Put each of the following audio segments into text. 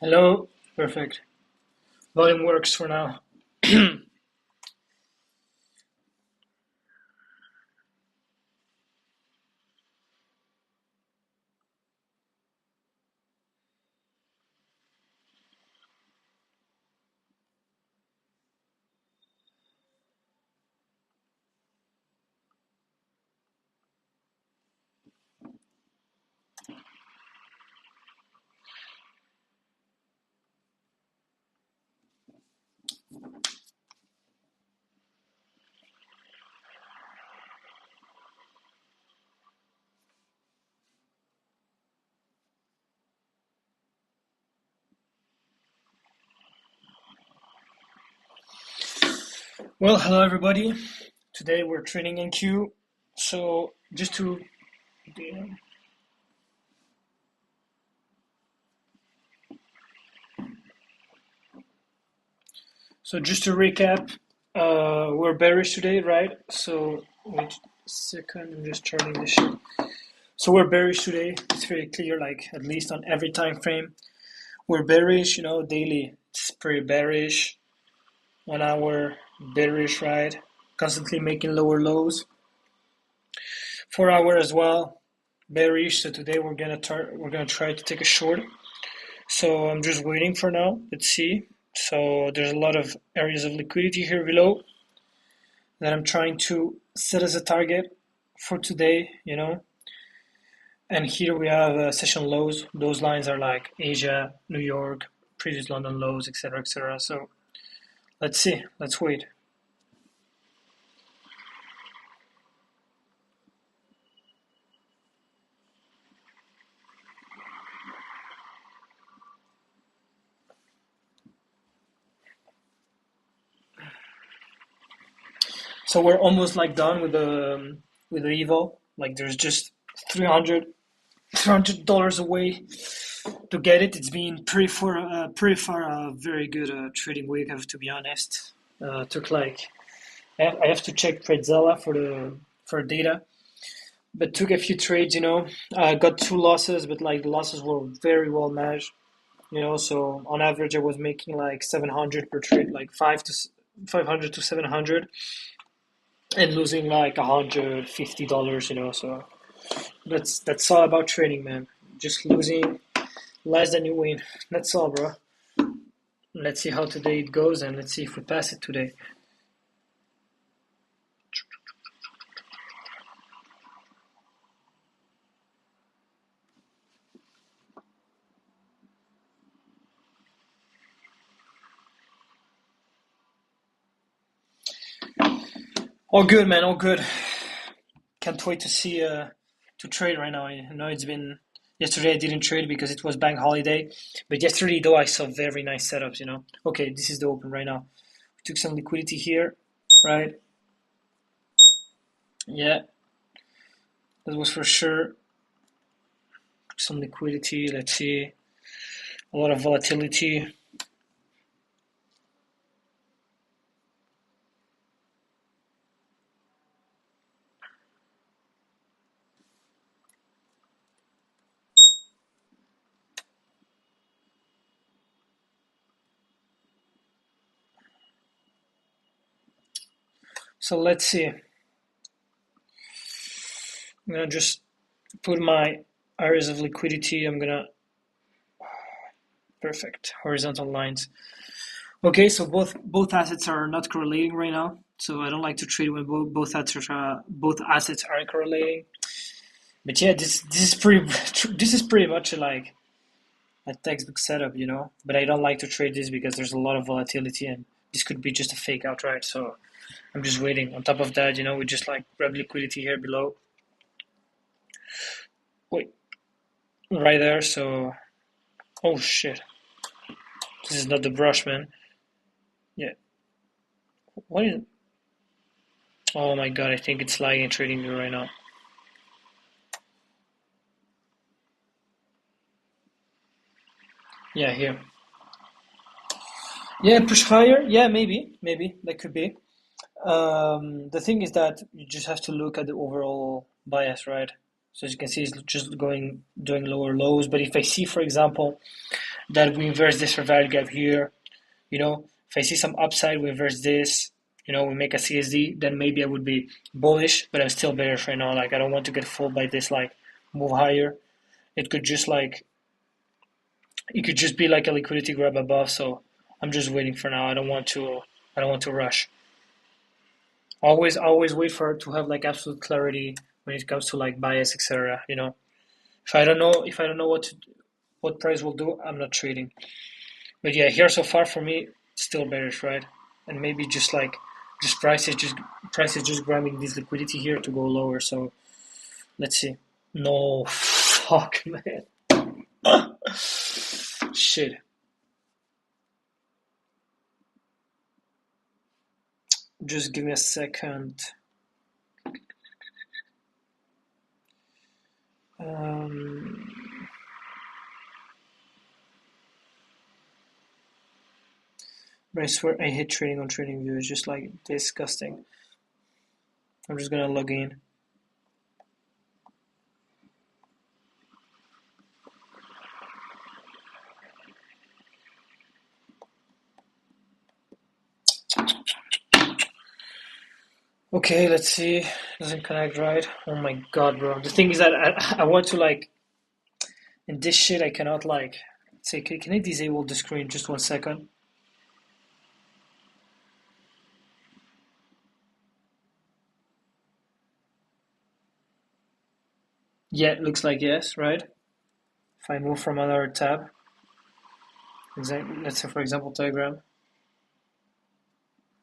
Hello, perfect. Volume works for now. Well, hello everybody. Today we're training in Q. So just to just to recap, we're bearish today, right? So wait a second, I'm just charting this shit. So we're bearish today. It's very clear, like at least on every time frame. We're bearish, daily. It's pretty bearish. 1 hour bearish, right? Constantly making lower lows. 4 hour as well, bearish. So today we're gonna try to take a short. So I'm just waiting for now. Let's see. So there's a lot of areas of liquidity here below that I'm trying to set as a target for today. And here we have session lows. Those lines are like Asia, New York, previous London lows, etc., etc. So let's see. Let's wait. So we're almost like done with the Evo. Like there's just 300 $300 away to get it. It's been pretty far a very good trading week. I have to be honest. Took like I have to check TradeZella for data, but took a few trades. Got two losses, but like the losses were very well managed. So on average, I was making like 700 per trade, like 500 to 700, and losing like $150. So that's all about trading, man. Just losing less than you win. That's all, bro. Let's see how today it goes, and let's see if we pass it today. All good, man. All good. Can't wait to see to trade right now. I know it's been yesterday. I didn't trade because it was bank holiday, but yesterday though I saw very nice setups. Okay, this is the open right now. We took some liquidity here, right? Yeah, that was for sure. Some liquidity. Let's see. A lot of volatility. So let's see. I'm gonna just put my areas of liquidity. Perfect horizontal lines. Okay, so both assets are not correlating right now. So I don't like to trade when both assets aren't correlating. But yeah, this is pretty much like a textbook setup. But I don't like to trade this because there's a lot of volatility and this could be just a fake out, right? So I'm just waiting. On top of that, we just like grab liquidity here below. Wait, right there. So, oh shit, this is not the brush, man. Yeah, what is? Oh my god, I think it's lagging trading me right now. Yeah, here. Yeah, push higher. Yeah, maybe that could be. The thing is that you just have to look at the overall bias, right? So as you can see, it's just doing lower lows. But if I see, for example, that we inverse this fair value gap here. If I see some upside, we inverse this. We make a CSD, then maybe I would be bullish, but I'm still bearish right now. Like I don't want to get fooled by this like move higher. It could just be like a liquidity grab above. So I'm just waiting for now. I don't want to rush. Always wait for to have like absolute clarity when it comes to like bias, etc. If I don't know what price will do, I'm not trading. But yeah, here so far for me, still bearish, right? And maybe just price is just grabbing this liquidity here to go lower. So let's see. No, fuck, man. Shit. Just give me a second. But I swear I hate trading on TradingView. It's just like disgusting. I'm just gonna log in. Okay, let's see. Doesn't connect right. Oh my god, bro. The thing is that I want to like in this shit I cannot like say can I disable the screen just 1 second? Yeah, it looks like yes, right? If I move from another tab, exactly. Let's say for example Telegram.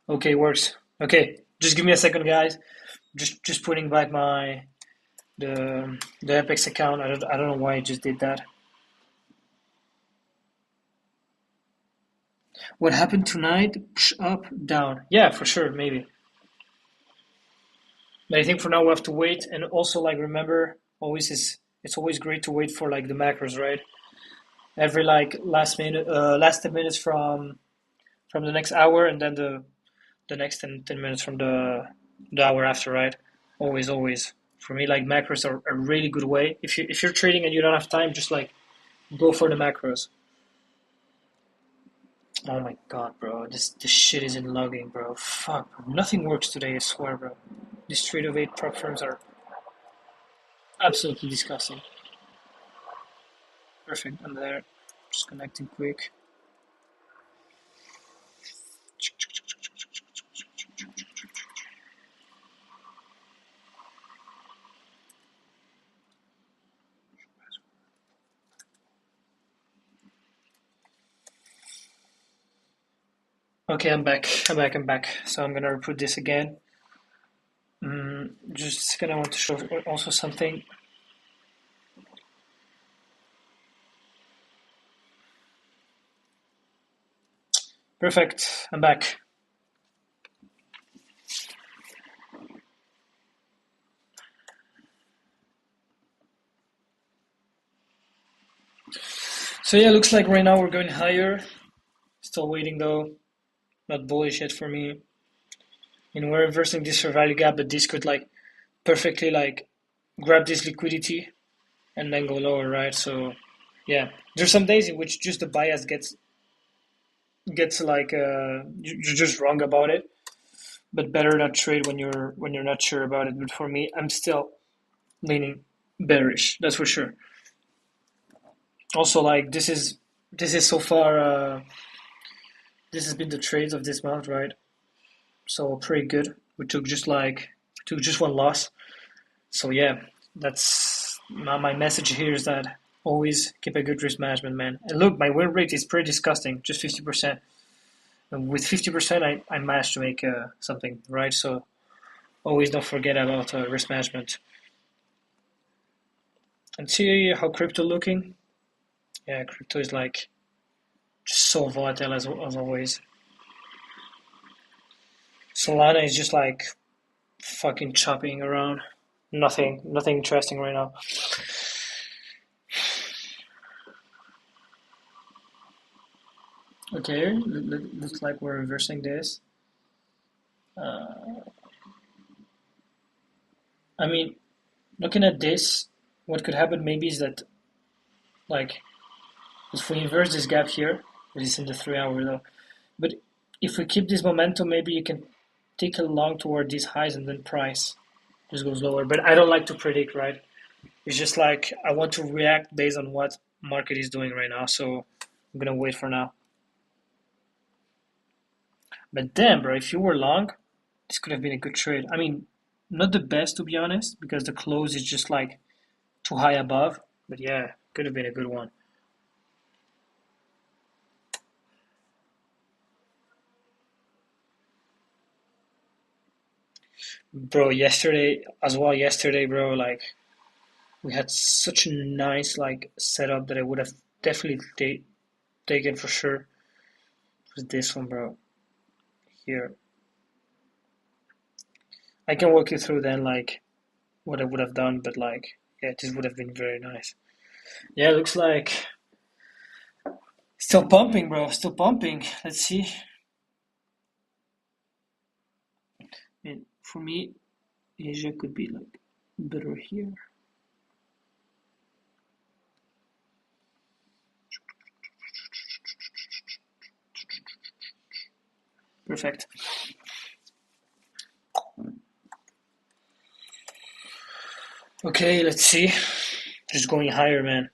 Okay, works. Okay, just give me a second, guys. Just putting back the Apex account. I don't know why I just did that. What happened tonight? Up, down. Yeah, for sure, maybe. But I think for now we have to wait, and also like remember, it's always great to wait for like the macros, right? Every like last 10 minutes from the next hour, and then the next 10 minutes from the hour after, right? Always. For me, like macros are a really good way. If you're trading and you don't have time, just like go for the macros. Oh my god, bro, this shit isn't logging, bro. Fuck, bro. Nothing works today. I swear, bro. These trade of eight prop firms are absolutely disgusting. Perfect. I'm there. Just connecting quick. Okay, I'm back. So I'm gonna repeat this again. Just a second, I want to show also something. Perfect. I'm back. So yeah, looks like right now we're going higher. Still waiting though. Not bullish yet for me. We're reversing this fair value gap, but this could like perfectly like grab this liquidity and then go lower, right? So yeah, there's some days in which just the bias gets like you're just wrong about it, but better not trade when you're not sure about it. But for me, I'm still leaning bearish. That's for sure. Also, like this is so far. This has been the trades of this month, right? So pretty good. We took just one loss. So yeah, that's my message here is that always keep a good risk management, man. And look, my win rate is pretty disgusting, just 50%. And with 50%, I managed to make something, right? So always don't forget about risk management. And see how crypto looking? Yeah, crypto is like just so volatile as always. Solana is just like fucking chopping around. Nothing interesting right now. Okay, looks like we're reversing this. I mean, looking at this, what could happen maybe is that like If we inverse this gap here, it is in the 3 hour though. But if we keep this momentum, maybe you can take a long toward these highs and then price just goes lower. But I don't like to predict, right? It's just like I want to react based on what market is doing right now. So I'm gonna wait for now. But damn, bro, if you were long, this could have been a good trade. I mean, not the best to be honest, because the close is just like too high above. But yeah, could have been a good one. Bro, yesterday, bro, like we had such a nice like setup that I would have definitely taken for sure. It was this one, bro. Here. I can walk you through then like what I would have done, but like yeah, this would have been very nice. Yeah, looks like still pumping, bro. Still pumping. Let's see. I mean, for me, Asia could be like better here. Perfect. Okay, let's see. Just going higher, man.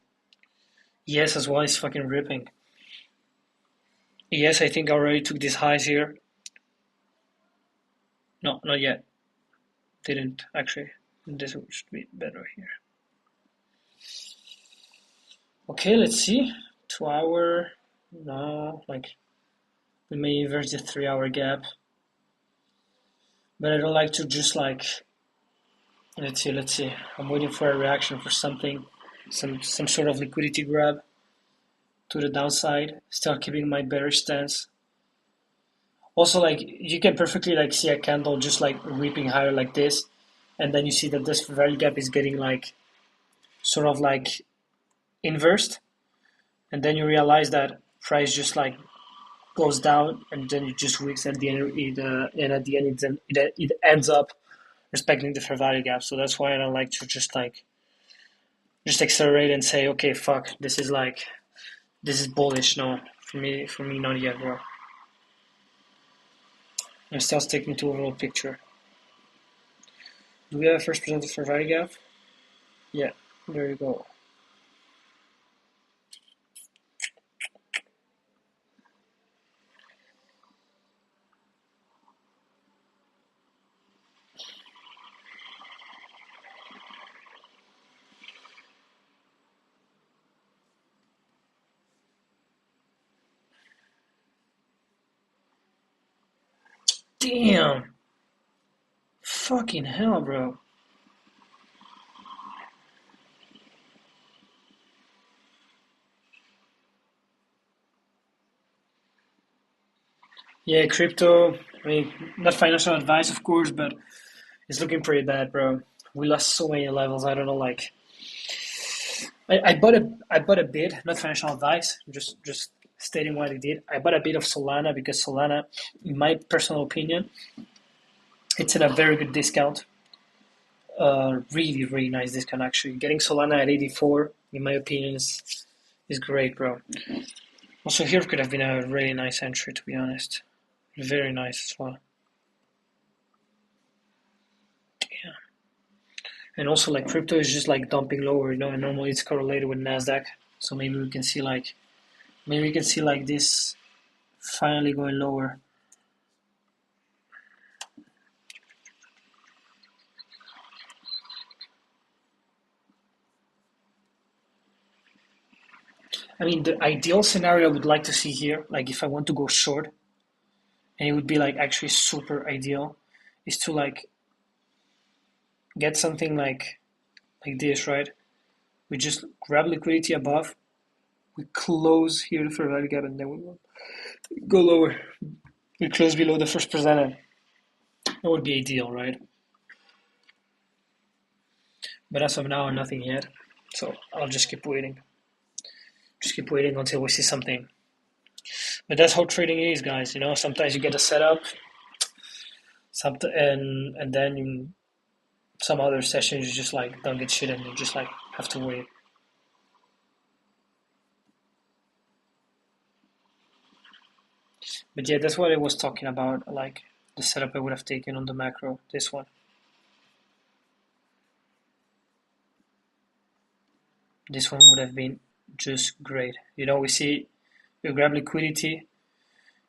Yes, as well is fucking ripping. Yes, I think I already took these highs here. No, not yet. Didn't actually. This should be better here. Okay, let's see. 2 hour. No, like we may inverse the 3 hour gap. But I don't like to just like let's see. I'm waiting for a reaction for something. Some sort of liquidity grab to the downside. Still keeping my bearish stance. Also, like you can perfectly like see a candle just like ripping higher like this, and then you see that this value gap is getting like sort of like inversed, and then you realize that price just like goes down, and then it just weaks at the end. And at the end, it ends up respecting the fair value gap. So that's why I don't like to just accelerate and say, okay, fuck, this is bullish. No, for me, not yet, bro. I'm still sticking to overall picture. Do we have a first presented fair value gap? Yeah, there you go. Damn! Fucking hell, bro. Yeah, crypto. I mean, not financial advice, of course, but it's looking pretty bad, bro. We lost so many levels. I don't know. Like, I bought a bit. Not financial advice. Just stating what I did. I bought a bit of Solana because Solana, in my personal opinion, it's at a very good discount. Really nice discount actually. Getting Solana at 84, in my opinion, is great, bro. Also, here could have been a really nice entry, to be honest. Very nice as well. Yeah. And also, like crypto is just like dumping lower, you know. And normally it's correlated with Nasdaq, so maybe we can see like this finally going lower. I mean, the ideal scenario I would like to see here, like if I want to go short, and it would be like actually super ideal, is to like get something like this, right? We just grab liquidity above, we close here the fair value gap, and then we will go lower. We close below the first presented. That would be ideal, right? But as of now, nothing yet. So I'll just keep waiting. Just keep waiting until we see something. But that's how trading is, guys. You know, sometimes you get a setup, and then some other sessions you just like don't get shit, and you just like have to wait. But yeah, that's what I was talking about, like the setup I would have taken on the macro, this one. This one would have been just great. You know, we see you grab liquidity,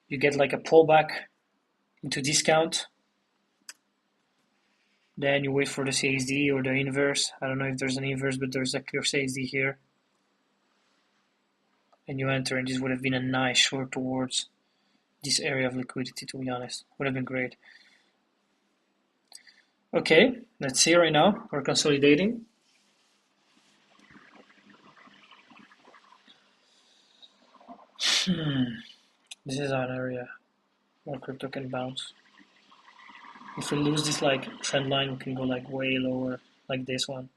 you get like a pullback into discount, then you wait for the CSD or the inverse. I don't know if there's an inverse, but there's a clear CSD here. And you enter, and this would have been a nice short towards this area of liquidity, to be honest. Would have been great. Okay, let's see right now. We're consolidating. This is an area where crypto can bounce. If we lose this like trend line, we can go like way lower, like this one.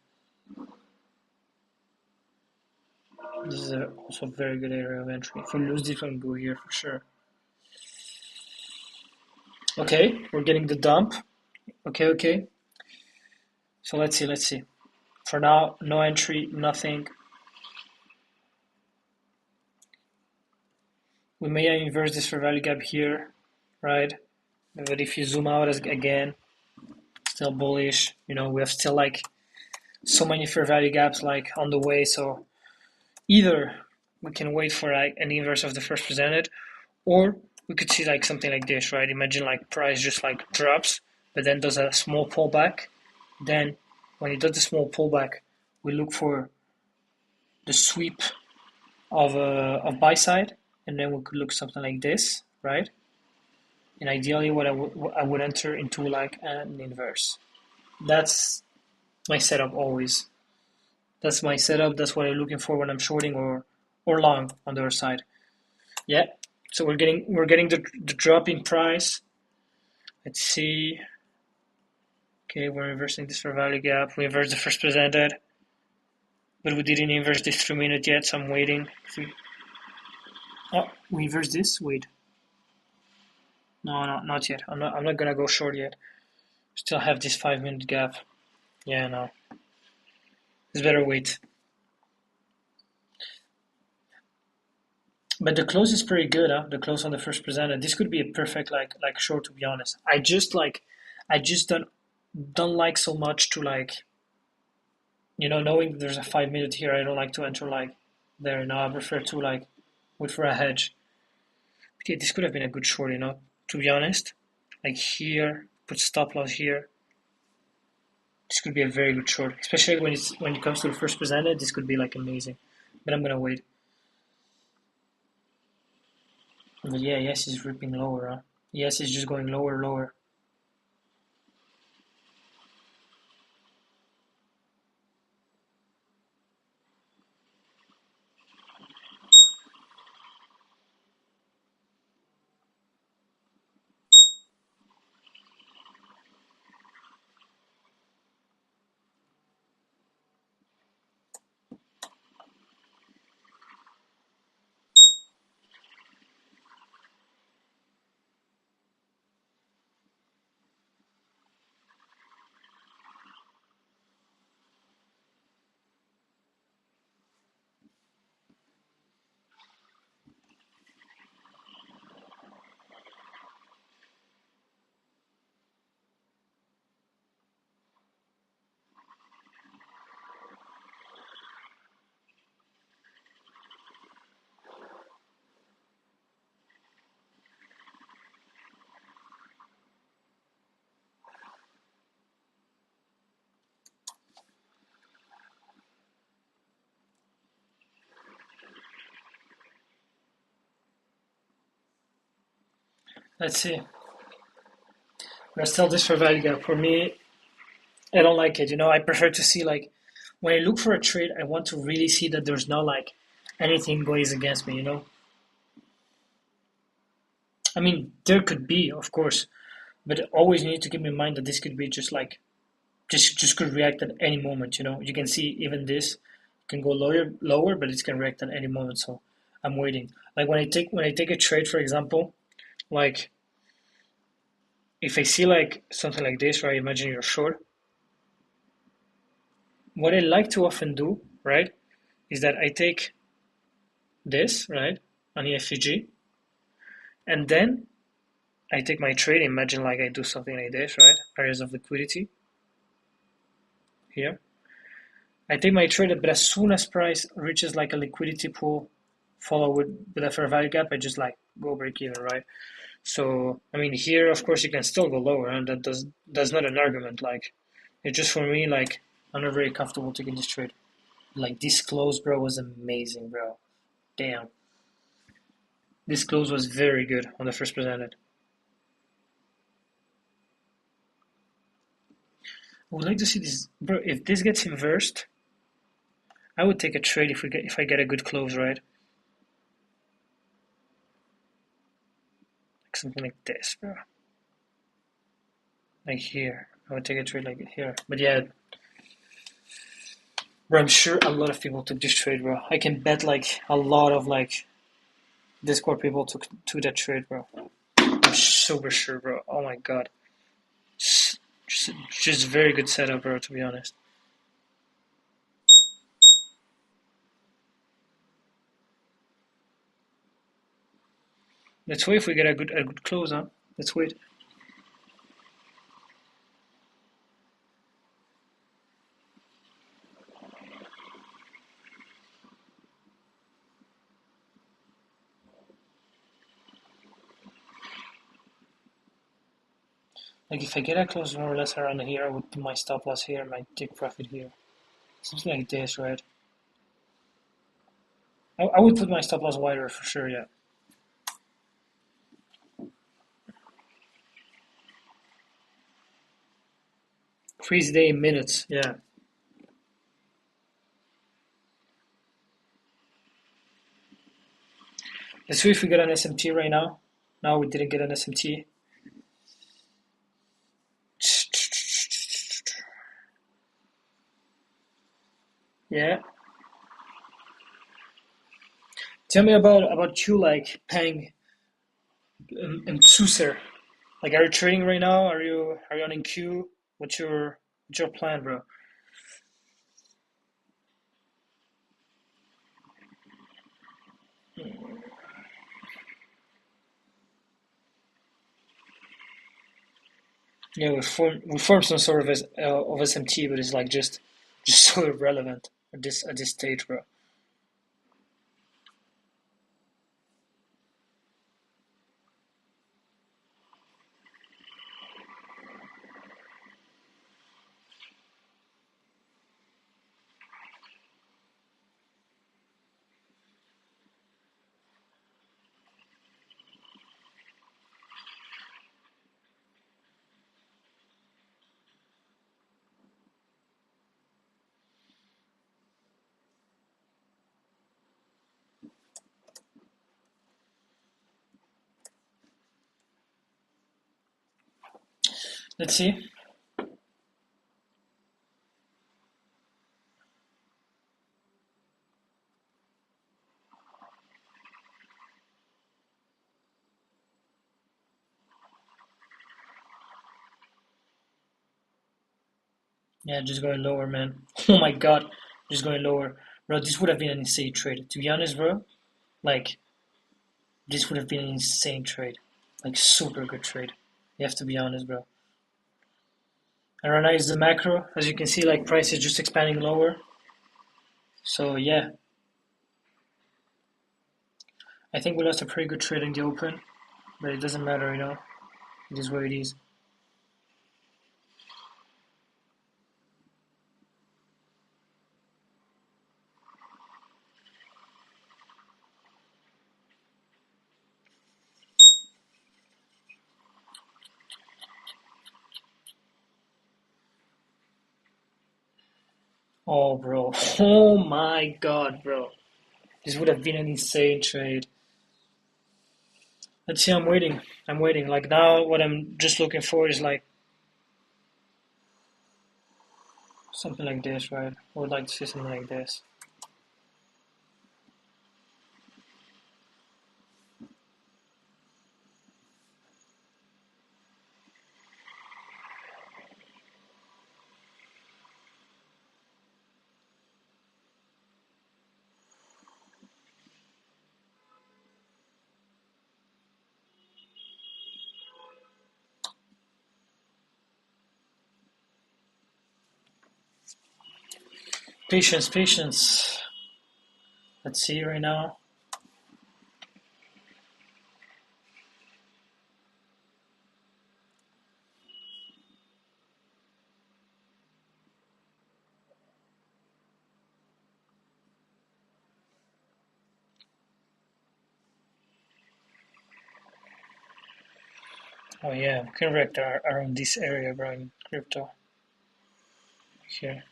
This is also a very good area of entry. If we lose this one, go here for sure. Okay, we're getting the dump. Okay. So let's see. For now, no entry, nothing. We may inverse this fair value gap here, right? But if you zoom out again, still bullish. You know, we have still like so many fair value gaps like on the way. So either we can wait for like an inverse of the first presented, or we could see like something like this, right? Imagine like price just like drops, but then does a small pullback. Then when it does the small pullback, we look for the sweep of buy side, and then we could look something like this, right? And ideally, what I would enter into like an inverse. That's my setup always. That's my setup. That's what I'm looking for when I'm shorting or long on the other side. Yeah. So we're getting the drop in price. Let's see. Okay, we're inversing this fair value gap. We inversed the first presented, but we didn't inverse this 3-minute yet, so I'm waiting. We inversed this? Wait. No, not yet. I'm not gonna go short yet. Still have this 5-minute gap. Yeah, no. It's better wait. But the close is pretty good, huh? The close on the first presented. This could be a perfect like short, to be honest. I just don't like so much to like, you know, knowing there's a 5-minute here. I don't like to enter like there. No, I prefer to like wait for a hedge. But yeah, this could have been a good short, you know, to be honest. Like here, put stop loss here. This could be a very good short, especially when it comes to the first presented. This could be like amazing, but I'm gonna wait. But yeah, yes, it's ripping lower. Huh? Yes, it's just going lower. Let's see. There's still this fair value gap. For me, I don't like it. You know, I prefer to see like when I look for a trade, I want to really see that there's not like anything goes against me. You know, I mean there could be, of course, but always need to keep in mind that this could be just like just could react at any moment. You know, you can see even this can go lower, but it can react at any moment. So I'm waiting. Like when I take a trade, for example, like if I see like something like this, right? Imagine you're short. What I like to often do, right, is that I take this, right, on EFG, And then I take my trade. Imagine like I do something like this, right? Areas of liquidity here. I take my trade, but as soon as price reaches like a liquidity pool, follow with a fair value gap, I just like go break even, right? So I mean, here of course you can still go lower, and that's not an argument. Like it's just for me, like I'm not very comfortable taking this trade. Like this close, bro, was amazing, bro. Damn, this close was very good on the first presented. I would like to see this, bro. If this gets inversed, I would take a trade if I get a good close, right? Like something like this, bro. Like here, I would take a trade like here. But yeah, bro, I'm sure a lot of people took this trade, bro. I can bet like a lot of like Discord people took that trade, bro. I'm super sure, bro. Oh my god, just very good setup, bro. To be honest. Let's wait if we get a good close, huh? Let's wait. Like if I get a close more or less around here, I would put my stop loss here, my take profit here. Something like this, right? I would put my stop loss wider for sure, yeah. Freeze day in minutes, yeah. Let's see if we get an SMT right now. No, we didn't get an SMT. Yeah. Tell me about you, like Peng and Tsuser. Like, are you trading right now? Are you on in queue? What's your plan, bro? Yeah, we formed some sort of SMT, but it's like just so irrelevant at this stage, bro. Let's see. Yeah, just going lower, man. Oh my god, just going lower, bro. This would have been an insane trade. To be honest, bro, like this would have been an insane trade, like super good trade. You have to be honest, bro. And right now is the macro, as you can see, like price is just expanding lower. So yeah, I think we lost a pretty good trade in the open, but it doesn't matter, It is what it is. Oh, bro. Oh my god, bro. This would have been an insane trade. Let's see, I'm waiting. I'm waiting. Like now, what I'm just looking for is like something like this, right? I would like to see something like this. Patience, patience. Let's see right now. Oh yeah, correct. Around this area, bro, in crypto. Here.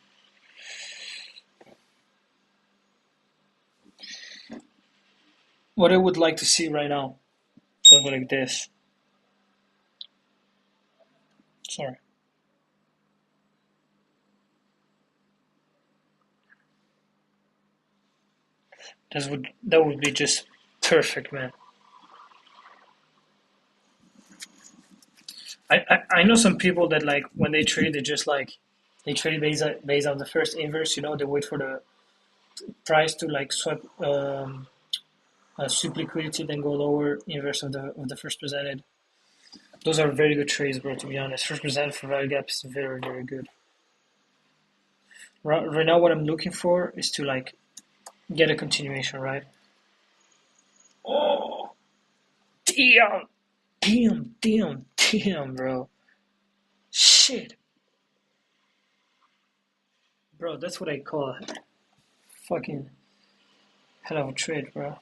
What I would like to see right now, something like this. Sorry. That would be just perfect, man. I know some people that like when they trade, they just like they trade based on the first inverse. They wait for the price to like sweep liquidity, then go lower inverse of the first presented. Those are very good trades, bro. To be honest, first presented for value gap is very very good. Right now, what I'm looking for is to like get a continuation, right? Oh, damn, damn, bro. Shit, bro. That's what I call a fucking hell of a trade, bro.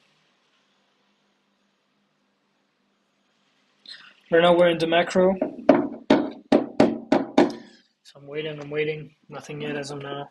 Right now we're in the macro, so I'm waiting. Nothing yet as of now.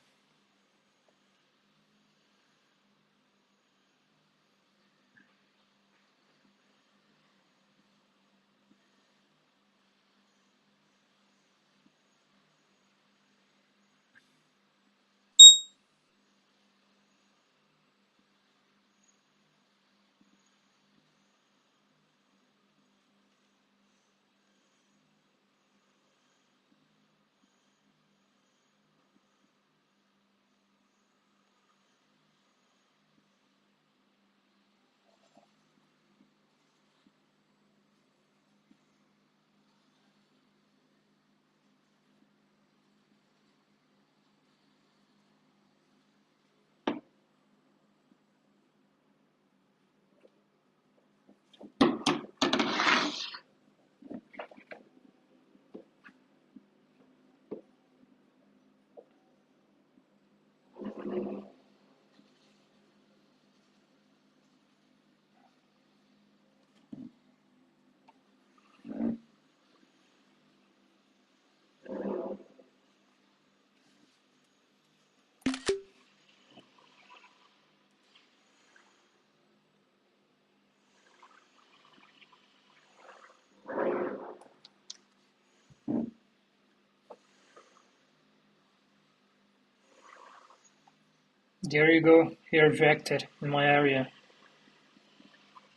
There you go. Here reacted in my area.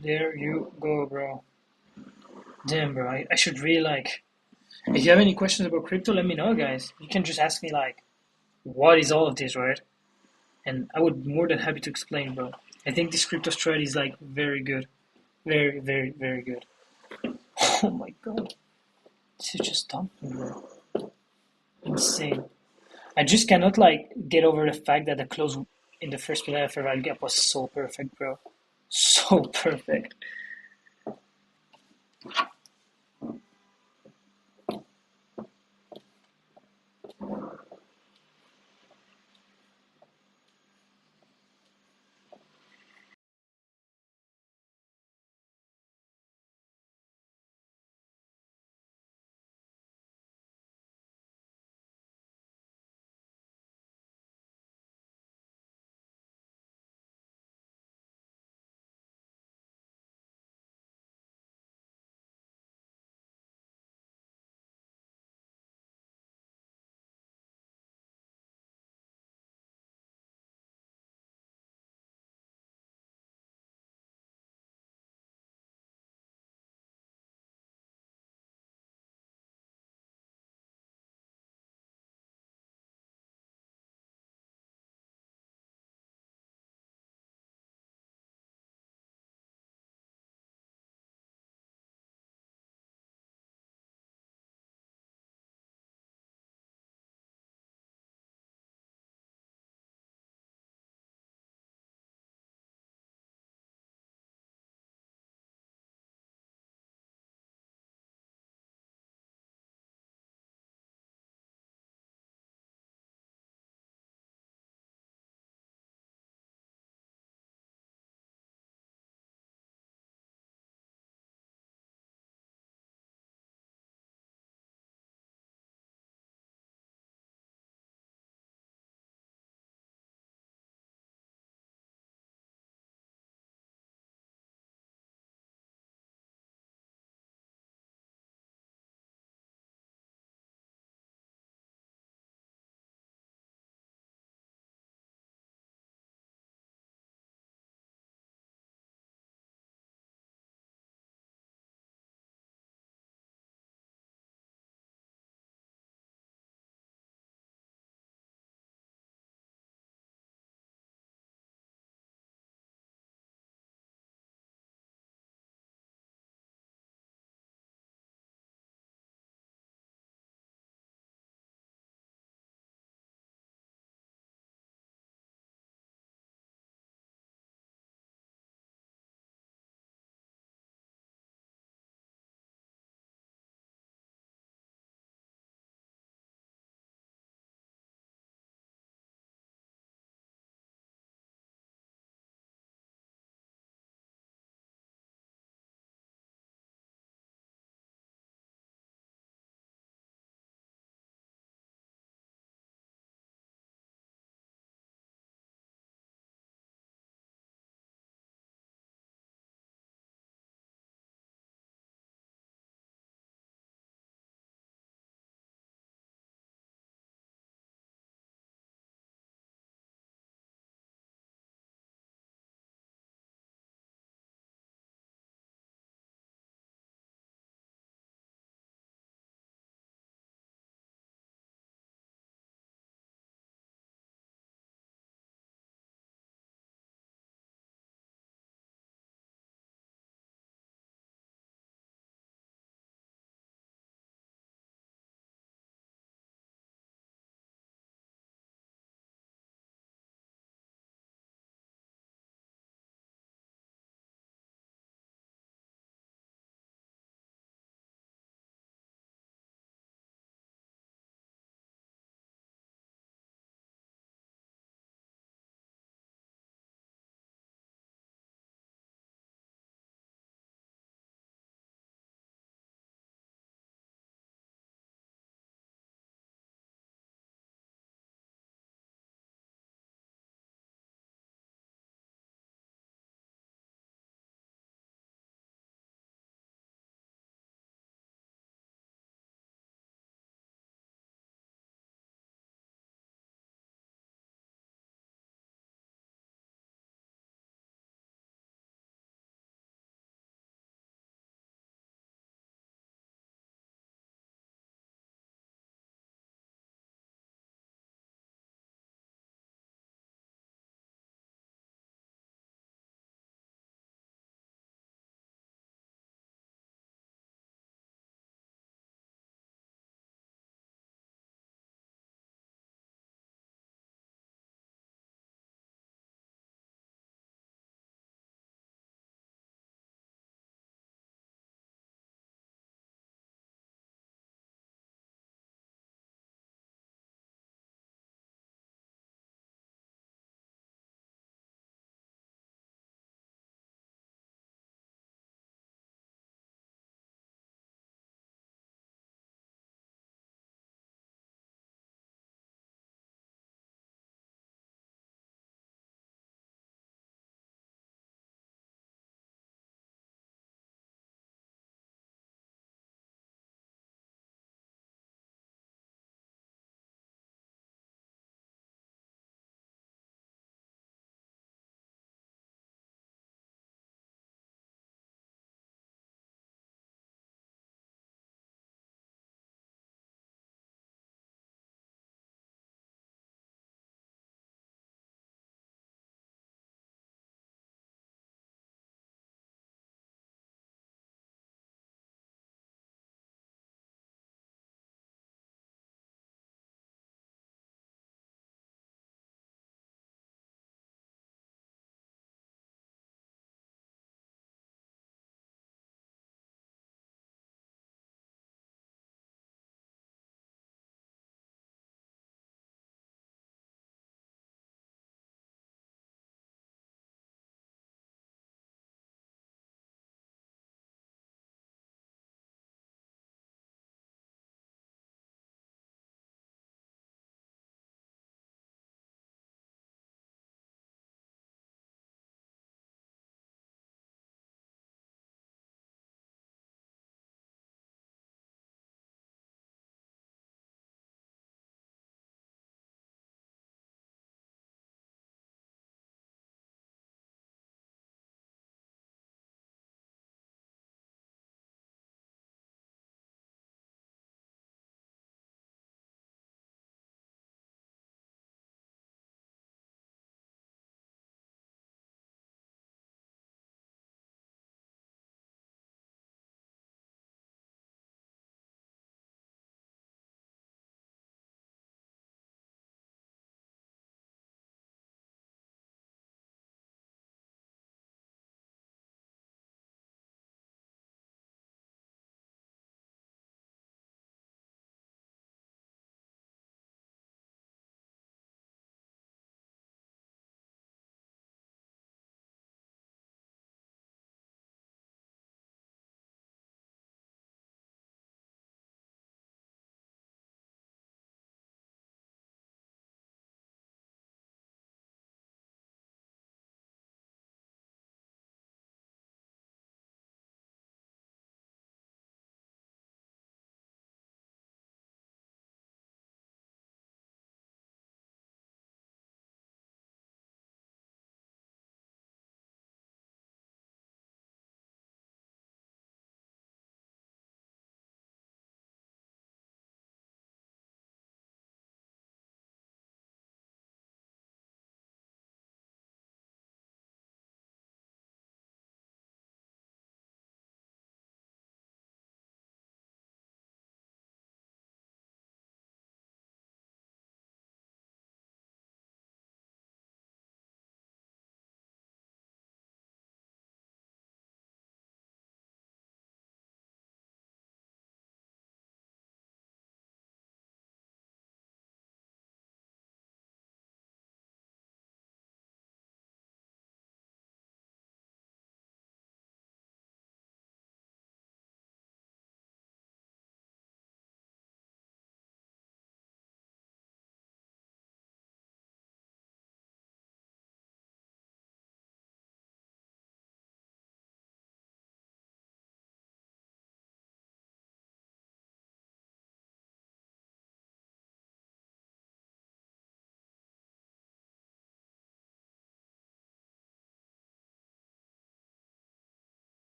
There you go, bro. Damn, bro. I should really like. If you have any questions about crypto, let me know, guys. You can just ask me like, what is all of this, right? And I would be more than happy to explain, bro. I think this crypto strategy is like very good, very, very, very good. Oh my god, this is just dumping, bro. Insane. I just cannot like get over the fact that the close in the first minute for value gap was so perfect, bro. So perfect.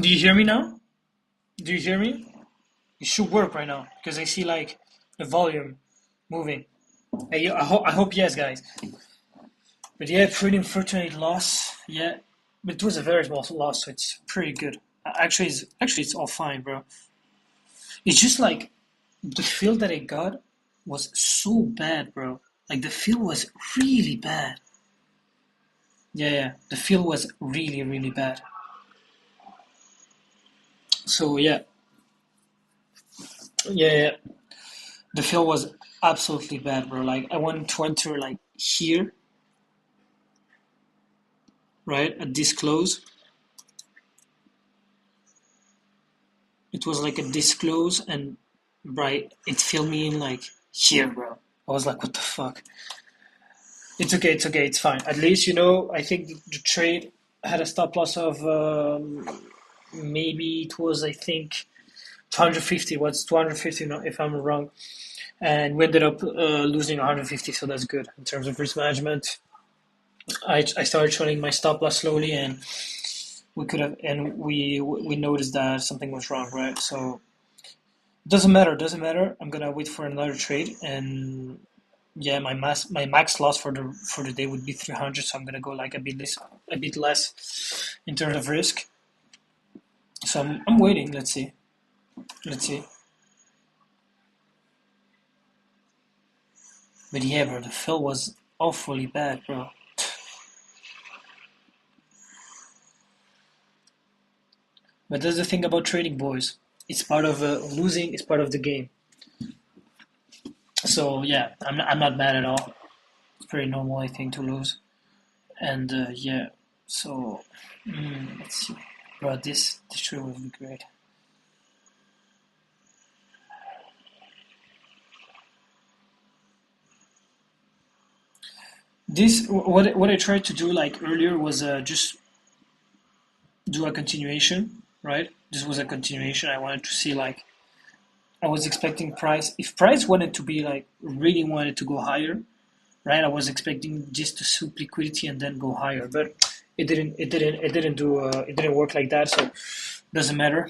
Do you hear me now? Do you hear me? It should work right now because I see like the volume moving. I hope yes, guys. But yeah, pretty unfortunate loss. Yeah, but it was a very small loss, so it's pretty good. Actually, it's all fine, bro. It's just like the feel that I got was so bad, bro. Like the feel was really bad. Yeah, the feel was really, really bad. So yeah. The feel was absolutely bad, bro. Like I wanted to enter like here, right at this close. It was like a disclose, and right, it filled me in like here, bro. I was like, what the fuck? It's okay, it's fine. At least, I think the trade had a stop loss of maybe it was, I think, 250. What's 250, if I'm wrong? And we ended up losing 150, so that's good. In terms of risk management, I started showing my stop loss slowly, and we noticed that something was wrong, right? So doesn't matter. I'm gonna wait for another trade, and yeah, my max loss for the day would be 300, so I'm gonna go like a bit less in terms of risk. So I'm waiting. Let's see. But yeah, bro, the fill was awfully bad, bro. But that's the thing about trading, boys. It's part of losing. It's part of the game. So yeah, I'm not mad at all. It's pretty normal, I think, to lose. And yeah, so let's see, bro. This trade will be great. This what I tried to do like earlier was just do a continuation, right? This was a continuation. I wanted to see like I was expecting price. If price wanted to be like really wanted to go higher, right? I was expecting just to soup liquidity and then go higher, but it didn't. It didn't work like that. So doesn't matter.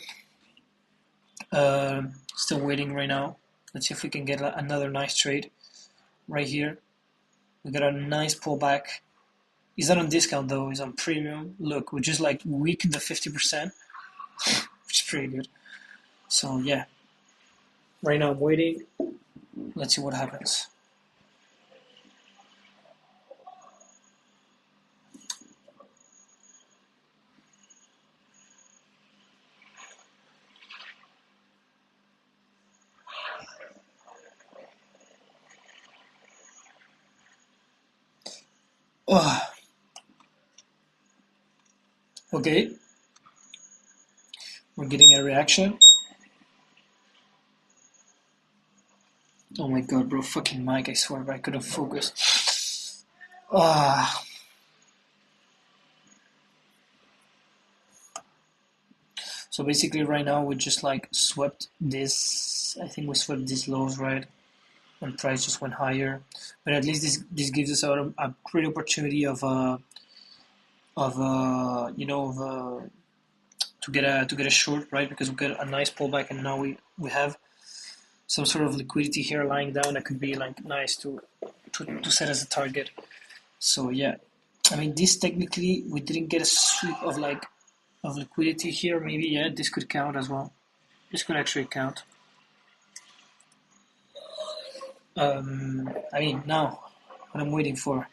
Still waiting right now. Let's see if we can get another nice trade right here. We got a nice pullback. He's not on discount though. He's on premium. Look, we just like weakened the 50%, which is pretty good. So yeah, right now I'm waiting. Let's see what happens. Oh, okay, we're getting a reaction. Oh my god, bro, fucking mic! I swear, but I couldn't focus. Ah. So basically, right now we just like swept this. I think we swept these lows, right? And price just went higher. But at least this gives us a great opportunity to get a short, right? Because we got a nice pullback, and now we have some sort of liquidity here lying down that could be like nice to set as a target. So yeah, I mean this technically we didn't get a sweep of like of liquidity here. Maybe yeah, this could count as well. This could actually count. I mean now what I'm waiting for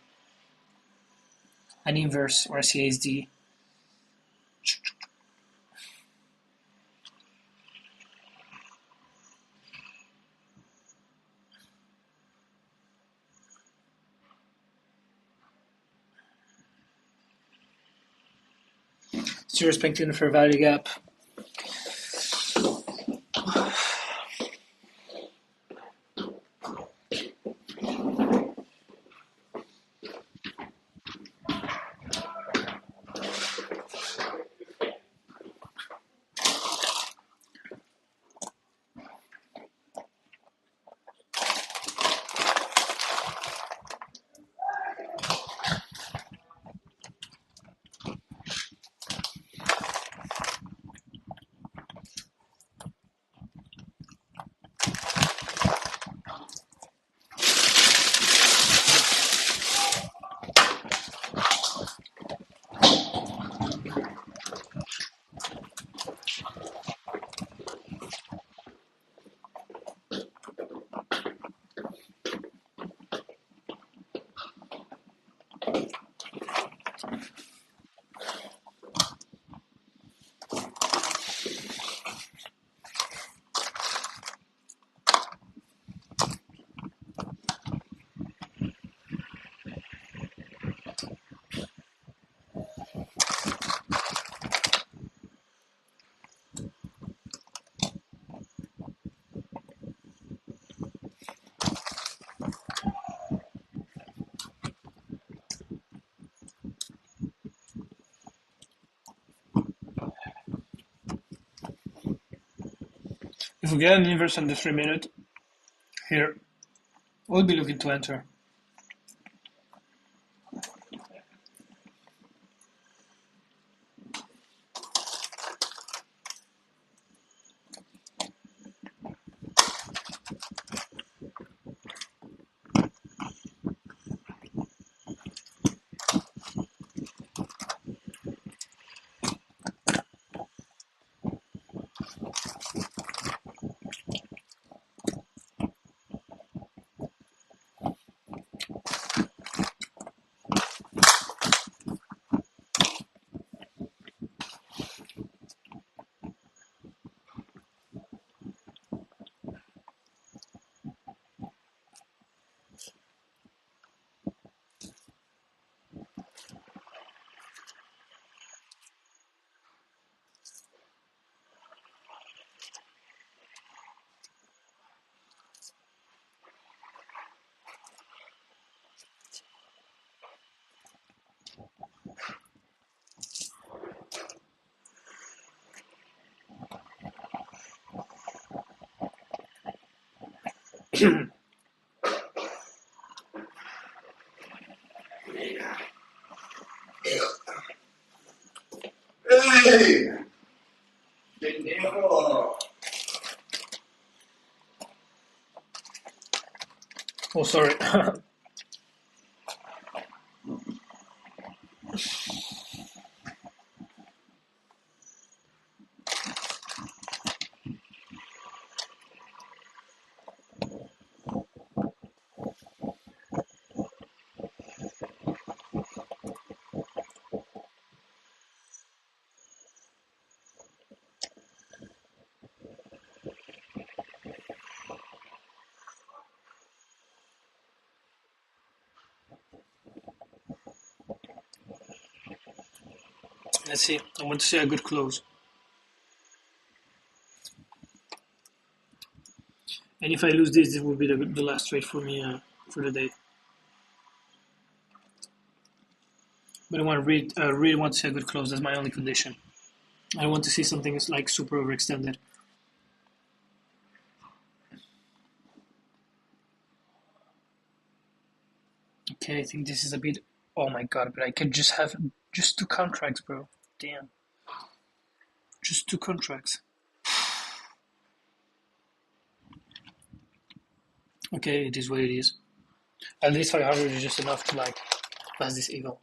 an inverse or a CASD. Still respecting the fair value gap. If we get an inverse on the 3-minute here, we'll be looking to enter. Hey, pendejo. Oh, sorry. Let's see. I want to see a good close. And if I lose this, will be the last trade for me for the day. But I want to really want to see a good close. That's my only condition. I don't want to see something that's like super overextended. Okay, I think this is a bit. Oh my god! But I can just have just 2 contracts, bro. Damn. Just 2 contracts. Okay, it is what it is. At least 500 is just enough to like pass this evil.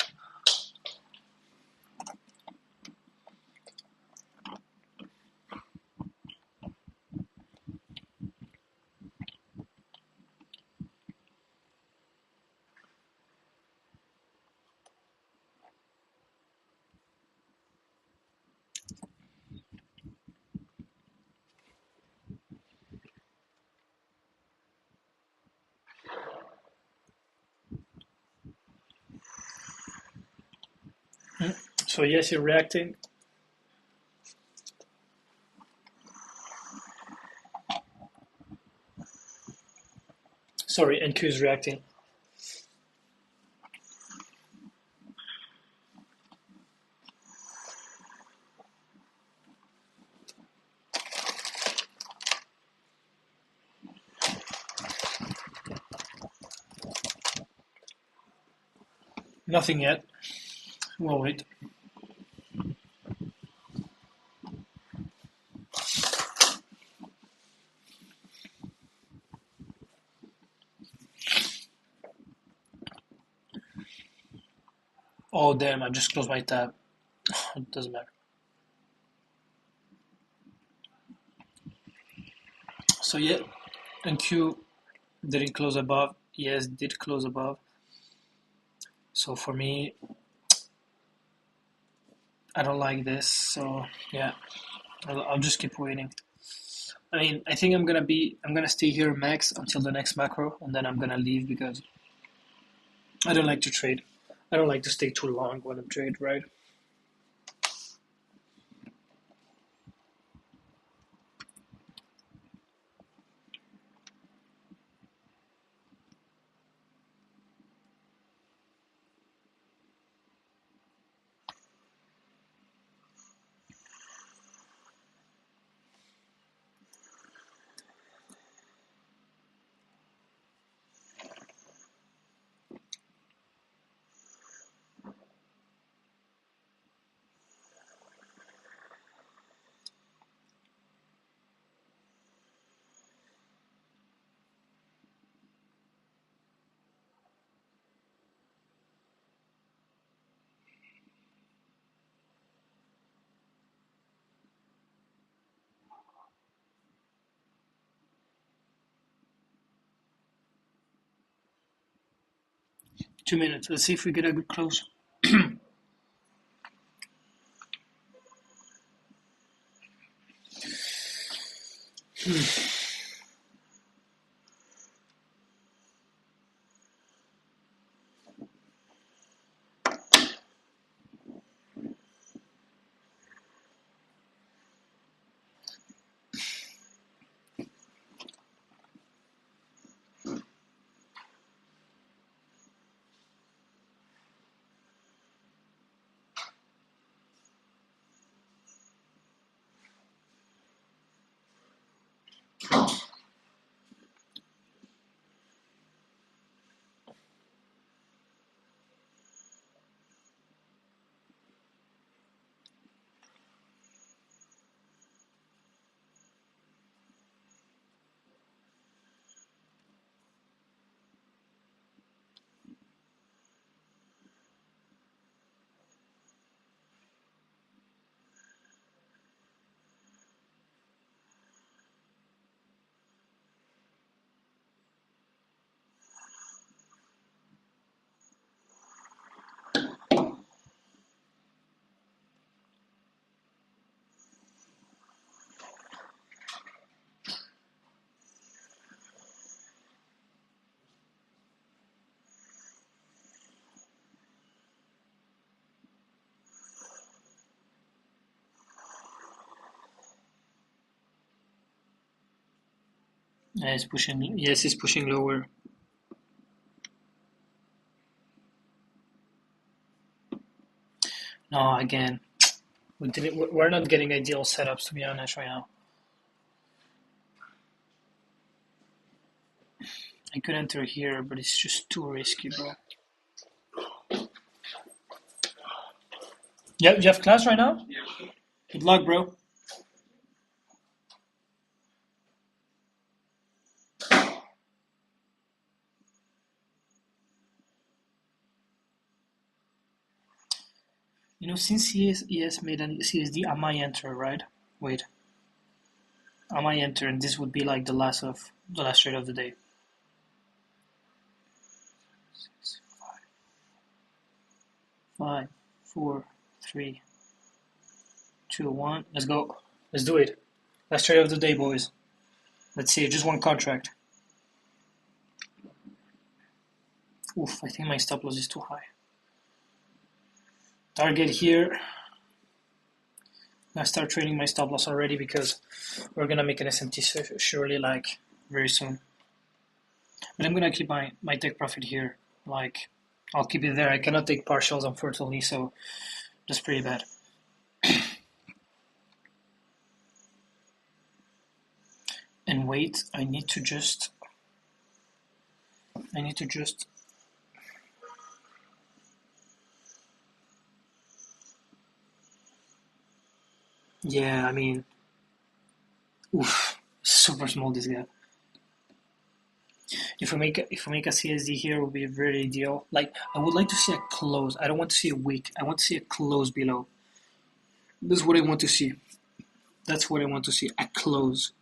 So yes, you're reacting. Sorry, NQ is reacting. Nothing yet. We'll wait. Oh damn! I just closed my tab. It doesn't matter. So yeah, NQ didn't close above. Yes, did close above. So for me, I don't like this. So yeah, I'll just keep waiting. I mean, I think I'm gonna stay here max until the next macro, and then I'm gonna leave because I don't like to trade. I don't like to stay too long when I'm trading, right? 2 minutes. Let's see if we get a good close. Yeah, it's pushing. Yes, it's pushing lower. No, again, we're not getting ideal setups, to be honest, right now. I could enter here, but it's just too risky, bro. Yeah, you have class right now? Yeah. Good luck, bro. You know, since ES made an CSD, I might enter, right? Wait, I might enter, and this would be like the last trade of the day. 5, 4, 3, 2, 1. Let's go. Let's do it. Last trade of the day, boys. Let's see, just one contract. Oof, I think my stop loss is too high. Target here. I start trading my stop loss already because we're gonna make an SMT surely, like, very soon. But I'm gonna keep my take profit here. Like, I'll keep it there. I cannot take partials, unfortunately, so that's pretty bad. And wait, I need to just. Yeah, I mean, oof, super small this gap. If we make a CSD here, it would be very ideal. Like, I would like to see a close. I don't want to see a wick. I want to see a close below. This is what I want to see. That's what I want to see. A close.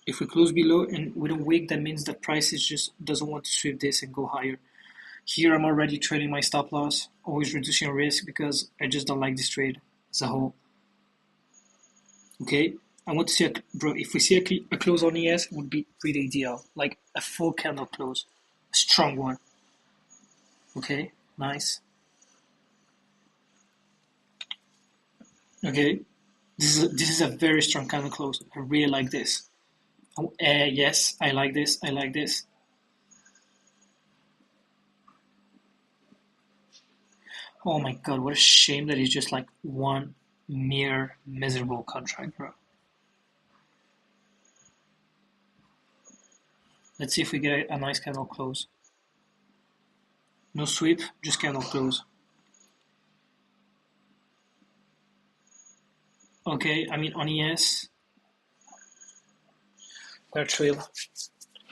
If we close below and we don't wick, that means the price is just doesn't want to sweep this and go higher. Here I'm already trading my stop loss, always reducing risk because I just don't like this trade as a whole. Okay, I want to see bro. If we see a close on ES, it would be pretty ideal, like a full candle close, a strong one. Okay, nice. Okay, this is a very strong candle close. I really like this. Yes, I like this. I like this. Oh my god, what a shame that it's just like one mere miserable contract, bro. Let's see if we get a nice candle close. No sweep, just candle close. Okay, I mean on ES, gonna trail.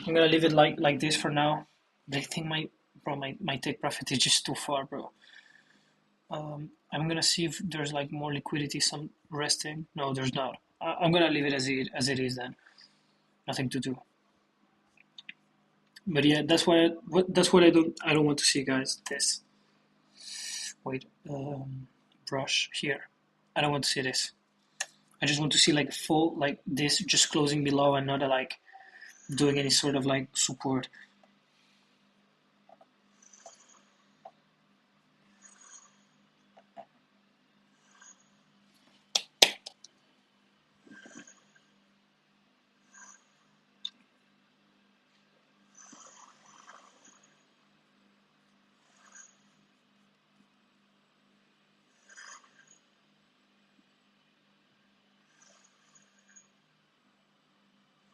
I'm gonna leave it like this for now. But I think my take profit is just too far, bro. I'm gonna see if there's like more liquidity, some resting. No, there's not. I'm gonna leave it as it is then. Nothing to do. But yeah, that's what I don't want to see, guys. This. Wait, brush here. I don't want to see this. I just want to see like full like this just closing below and not like doing any sort of like support.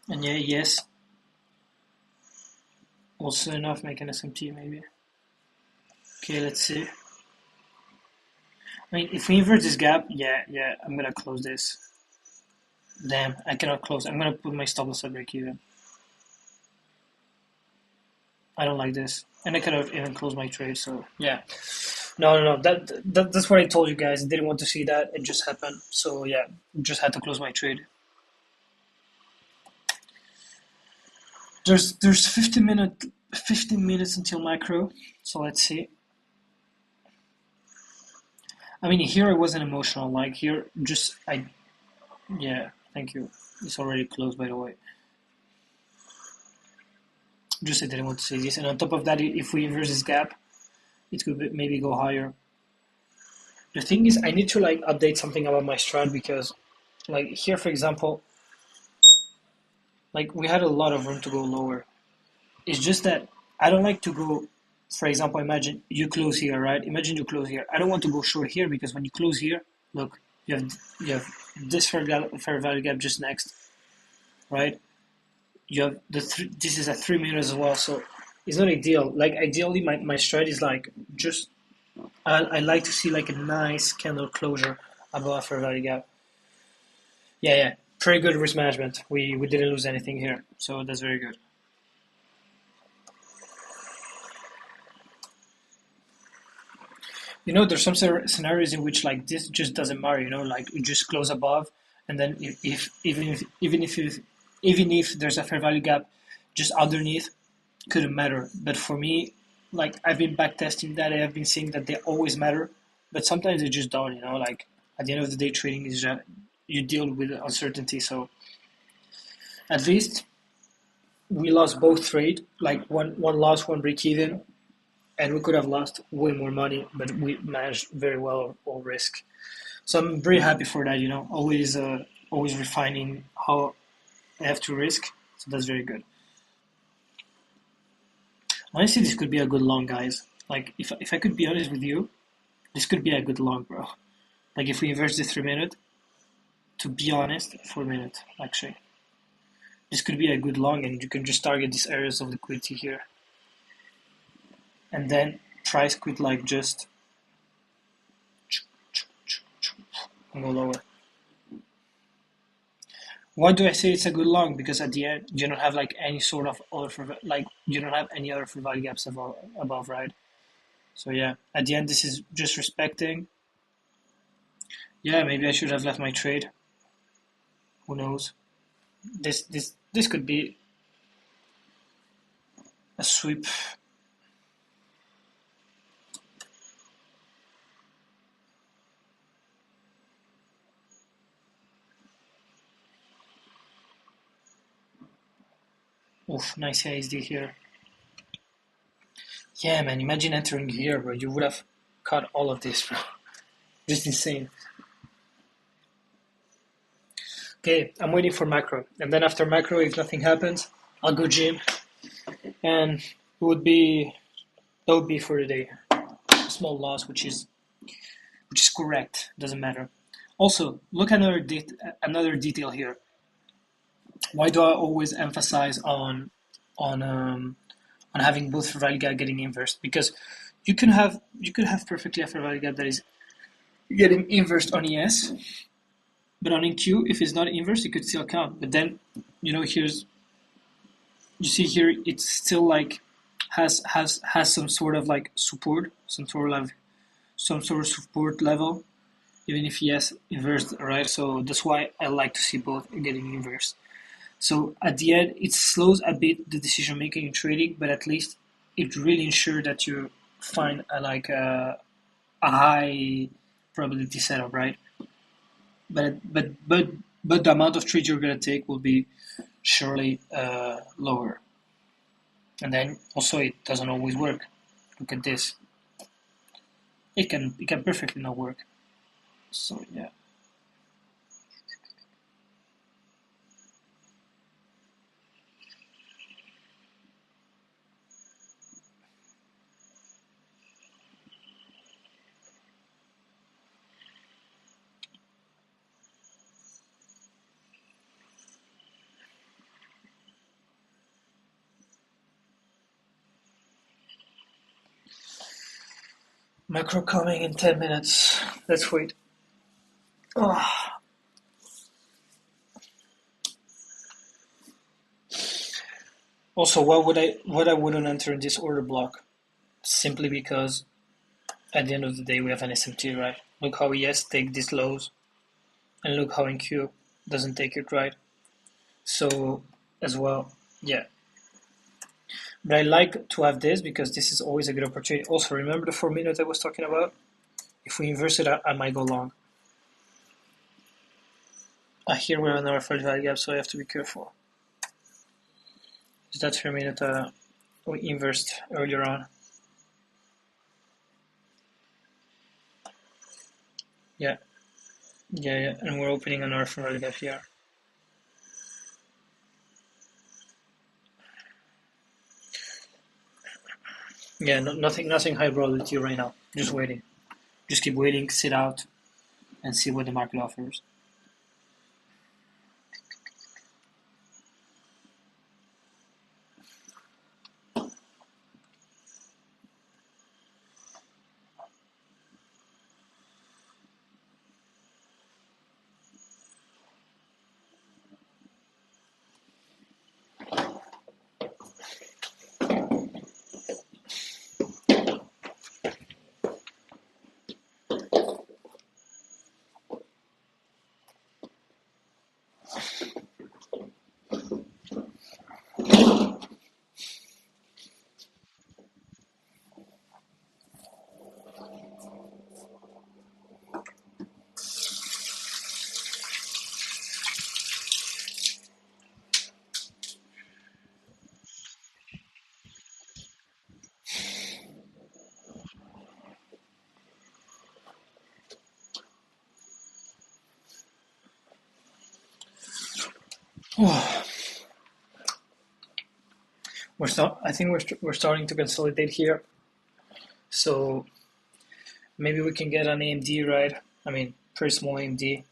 And yeah, yes, also enough making SMT maybe. Okay, let's see. I mean, if we invert this gap, yeah, I'm gonna close this. Damn, I cannot close. I'm gonna put my stop loss at break even. I don't like this, and I could have even closed my trade. So yeah, no. That's what I told you guys. I didn't want to see that. It just happened. So yeah, just had to close my trade. There's 15 minutes until macro. So let's see. I mean, here it wasn't emotional. Like here, yeah. Thank you. It's already closed, by the way. Just I didn't want to say this. And on top of that, if we inverse this gap, it could maybe go higher. The thing is, I need to like update something about my strat because, like here, for example, like we had a lot of room to go lower. It's just that I don't like to go. For example, imagine you close here, right? Imagine you close here. I don't want to go short here because when you close here, look, you have this fair value gap just next, right? You have this is at 3 minutes as well, so it's not ideal. Like ideally, my strat is like just I like to see like a nice candle closure above fair value gap. Yeah, pretty good risk management. We didn't lose anything here, so that's very good. There's some scenarios in which like this just doesn't matter. Like you just close above, and then even if there's a fair value gap just underneath, couldn't matter. But for me, like I've been back testing that. I have been seeing that they always matter, but sometimes they just don't. Like at the end of the day, trading is just, you deal with uncertainty. So at least we lost both trade, like one loss, one break even, and we could have lost way more money, but we managed very well all risk. So I'm very happy for that. Always refining how I have to risk. So that's very good. Honestly, this could be a good long, guys. Like if I could be honest with you, this could be a good long, bro. Like if we inverse the 3 minute, to be honest, 4 minute actually. This could be a good long, and you can just target these areas of liquidity here. And then price could like just go lower. Why do I say it's a good long? Because at the end you don't have like any sort of other you don't have any other fair value gaps above, right? So yeah, at the end this is just respecting. Yeah, maybe I should have left my trade. Who knows? This could be a sweep. Oof, nice ASD here. Yeah, man, imagine entering here, bro. You would have caught all of this, bro. Just insane. Okay, I'm waiting for macro. And then after macro, if nothing happens, I'll go gym. And that would be for the day. A small loss, which is correct. Doesn't matter. Also, look at another detail here. Why do I always emphasize on having both fair value gap getting inversed? Because you could have perfectly a fair value gap that is getting inversed on ES, but on NQ, if it's not inverse, it could still count. But then, you see here, it's still like has some sort of like support, some sort of support level, even if ES inversed, right? So that's why I like to see both getting inversed. So at the end, it slows a bit the decision making in trading, but at least it really ensures that you find a high probability setup, right? But the amount of trades you're gonna take will be surely lower. And then also it doesn't always work. Look at this. It can perfectly not work. So yeah. Macro coming in 10 minutes. Let's wait. Oh. Also, what I wouldn't enter in this order block? Simply because at the end of the day we have an SMT, right? Look how ES take these lows, and look how NQ doesn't take it, right? So as well, yeah. But I like to have this because this is always a good opportunity. Also, remember the 4 minute I was talking about? If we inverse it, I might go long. Here we're on our first value gap, so I have to be careful. Is that 3 minute we inversed earlier on? Yeah, and we're opening an orphan value gap here. Yeah, nothing high probability right now. Just waiting. Just keep waiting, sit out, and see what the market offers. I think we're starting to consolidate here. So maybe we can get an AMD, right? I mean, pretty small AMD.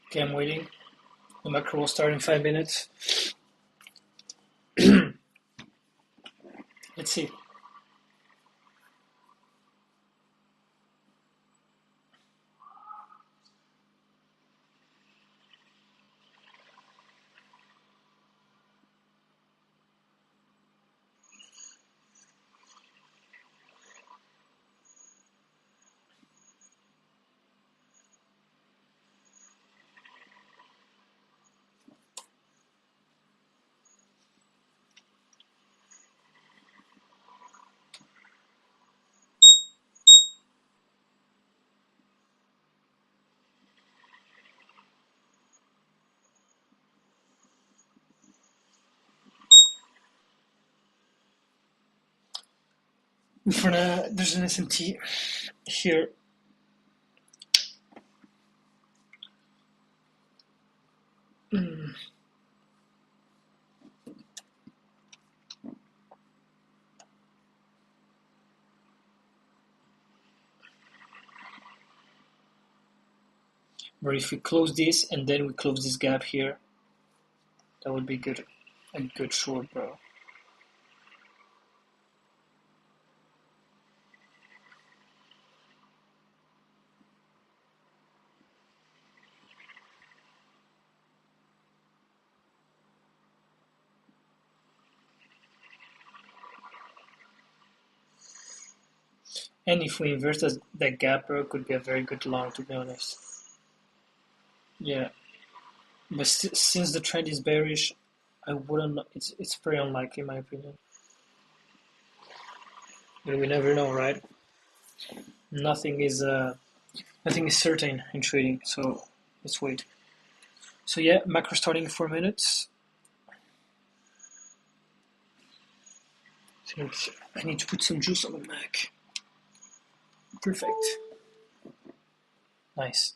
Okay, I'm waiting. The macro will start in 5 minutes. Let's see. For now, there's an SMT here. But if we close this and then we close this gap here, that would be good. A good short, bro. And if we invert that gap, bro, it could be a very good long, to be honest. Yeah, but since the trend is bearish, I wouldn't. It's very unlikely, in my opinion. But we never know, right? Nothing is certain in trading, so let's wait. So yeah, macro starting in 4 minutes. So I need to put some juice on the Mac. Perfect. Nice.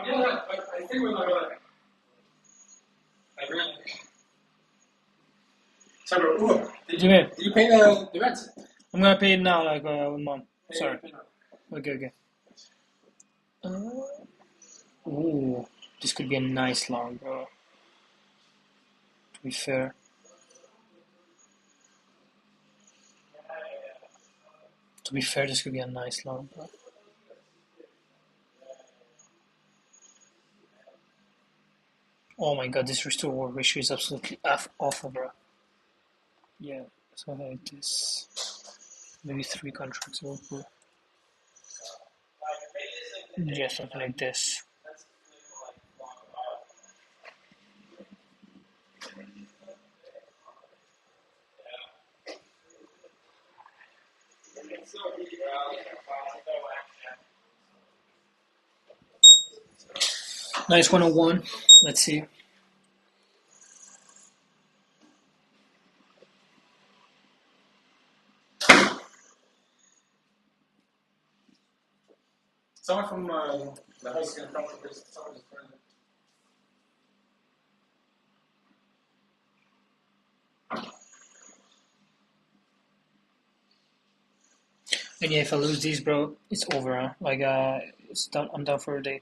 Yeah, I think we're not gonna. I really. So, did you pay the rent? I'm gonna pay it now, like one month. Sorry. Okay. Ooh, this could be a nice long, bro. To be fair. This could be a nice long, bro. Oh my god, this restore ward ratio is absolutely awful, bro. Yeah, something like this. Maybe 3 contracts over. Yeah, something like this. Nice 101. Let's see. Someone from the house is gonna come to this. Someone just turned. And yeah, if I lose these, bro, it's over, huh? Like, it's done. I'm done for a day.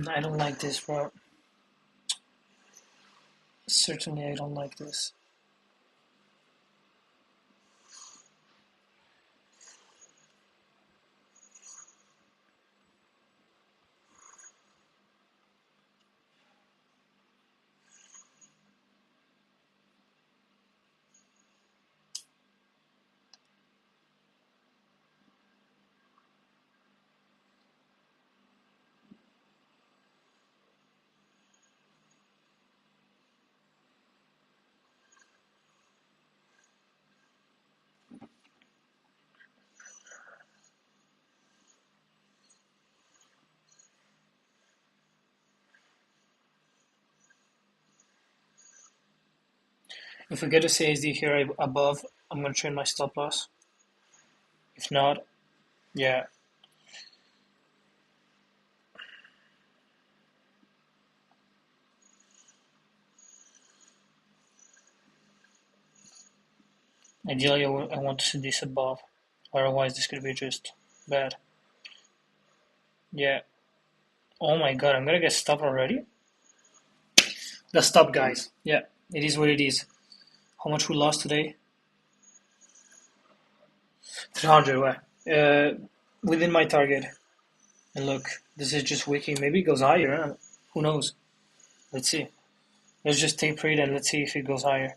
I don't like this, bro. Certainly, I don't like this. If we get a CSD here above, I'm gonna train my stop loss. If not, yeah. Ideally, I want to see this above. Otherwise, this could be just bad. Yeah. Oh my god, I'm gonna get stopped already? The stop, guys. Yeah, it is what it is. How much we lost today? 300, within my target. And look, this is just wicking. Maybe it goes higher. Huh? Who knows? Let's see. Let's just taper it and let's see if it goes higher.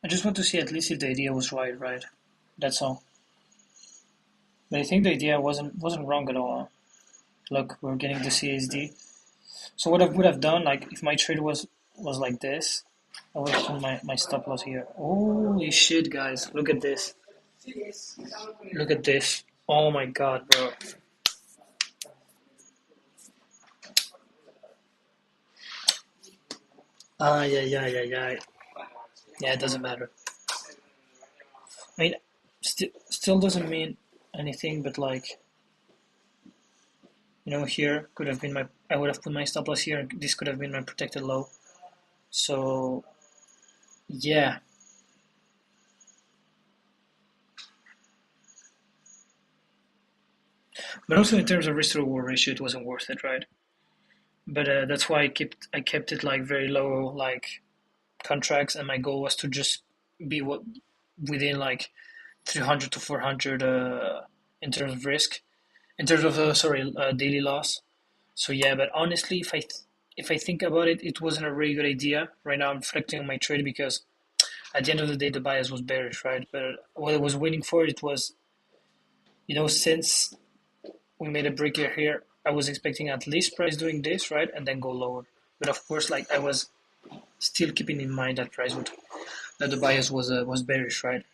I just want to see at least if the idea was right? That's all. But I think the idea wasn't wrong at all. Look, we're getting the CSD. So what I would have done, like if my trade was like this, I would have put my stop loss here. Holy shit, guys! Look at this. Look at this. Oh my god, bro. Yeah. Yeah, it doesn't matter. I mean, still doesn't mean anything, but like, here could have been I would have put my stop loss here. This could have been my protected low. So, yeah. But also in terms of risk to reward ratio, it wasn't worth it, right? But that's why I kept it like very low, like contracts, and my goal was to just be within like 300 to 400 in terms of risk, in terms of daily loss. So yeah, but honestly, if I think about it, it wasn't a really good idea. Right now, I'm reflecting on my trade because at the end of the day, the bias was bearish, right? But what I was waiting for, it was, since we made a break here, I was expecting at least price doing this, right, and then go lower. But of course, like I was still keeping in mind that that the bias was bearish, right?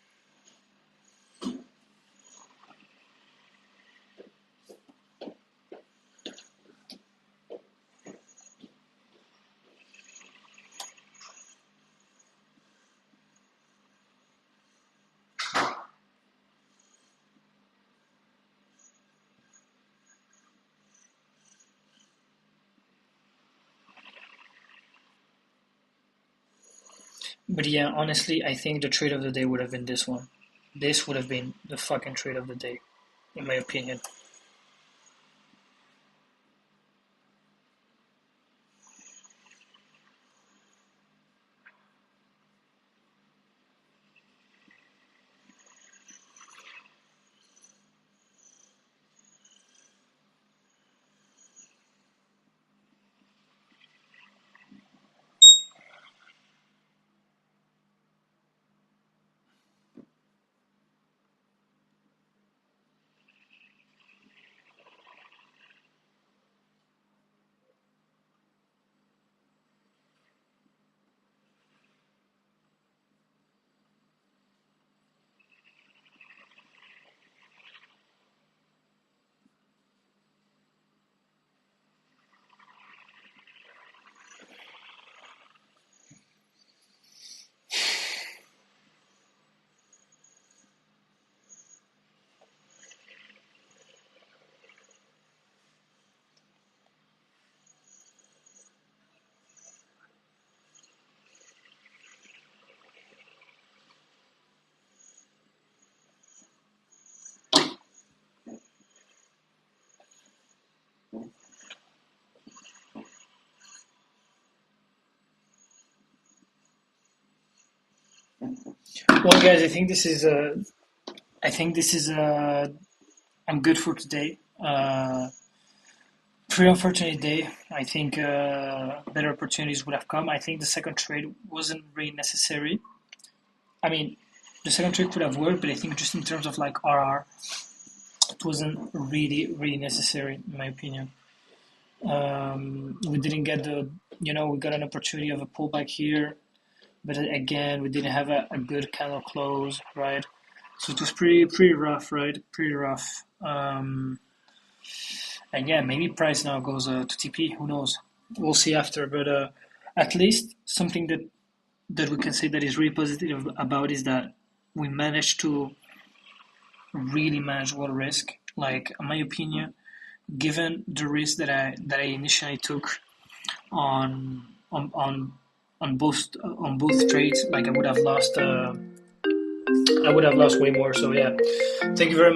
But yeah, honestly, I think the trade of the day would have been this one. This would have been the fucking trade of the day, in my opinion. Well, guys, I think this is I'm good for today. Pretty unfortunate day. I think better opportunities would have come. I think the second trade wasn't really necessary. I mean, the second trade could have worked, but I think just in terms of like RR, it wasn't really necessary in my opinion. We didn't get we got an opportunity of a pullback here, but again, we didn't have a good candle close, right? So it was pretty rough, right? Pretty rough. And yeah, maybe price now goes to TP. Who knows? We'll see after. But at least something that we can say that is really positive about is that we managed to really manage all risk. Like in my opinion, given the risk that I initially took on on on on both trades, like I would have lost way more. So yeah, thank you very much.